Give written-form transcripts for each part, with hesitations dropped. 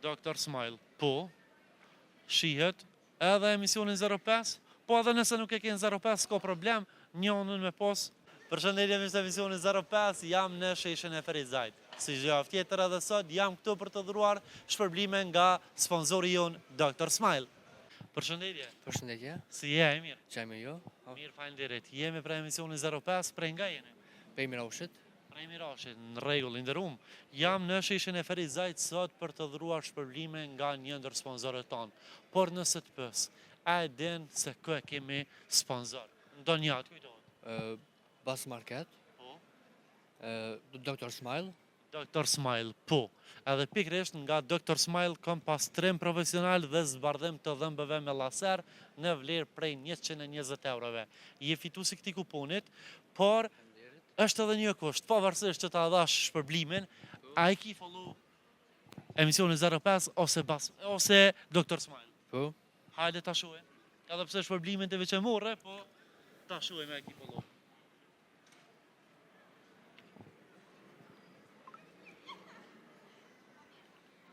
Dr. Smile, po. Shihet edhe emisionin 05, po edhe nëse nuk e kënë 05, s'ka problem, njonën me pos. Përshëndetje mirë se emisionin 05, jam në sheshen e Ferizajt. Si gjaf tjetër edhe sot, jam këtu për të dhuruar shpërblime nga sponsori jonë, Dr. Smile. Përshëndetje. Përshëndetje. Si je, mirë? Qaj me jo? Mirë, faleminderit. Jemi për emisionin 05, prej nga jeni? Prej Mirashit. Prej Mirashit, në rregull, nderuar. Jam në sheshen e Ferizajt sot për të dhuruar shpërblime nga një ndër sponsorët tonë. Por nëse të pës, a e din se kë e kemi sponsor? Ndonjat, kujtohet? Bas Market. Po. Dr. Smile. Dr. Smile, po. Edhe pikrisht nga Dr. Smile kom pastrim profesional dhe zbardhim të dhëmbëve me laser në vlerë prej 120 eurove. Je fituesi këtij kuponit, por është edhe një kusht, pavarësisht që ta dhash shpërblimin, a i ki follow emisionin 05 ose Dr. Smile. Po. Hajde ta shohim. Edhe pse shpërblimin të veç e morre, po ta shohim e ki follow.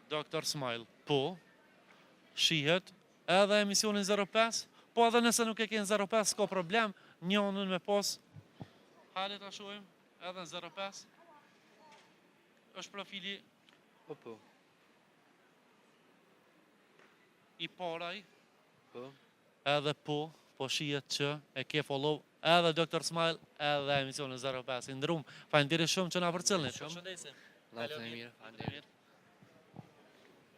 Dr. Smile, po. Shihet edhe emisionin 05, po edhe nëse nuk e kënë 05, s'ka problem, njonën me pos. Hajde ta shohim, edhe në 05. Është profili Po. i paraj, Po. edhe po shihet që e ke follow edhe Dr. Smile, edhe emisionin 05. Ndërum, faleminderit shumë që na përcjellni. Shumë. Përshëndesim. Natën e mirë. Faleminderit.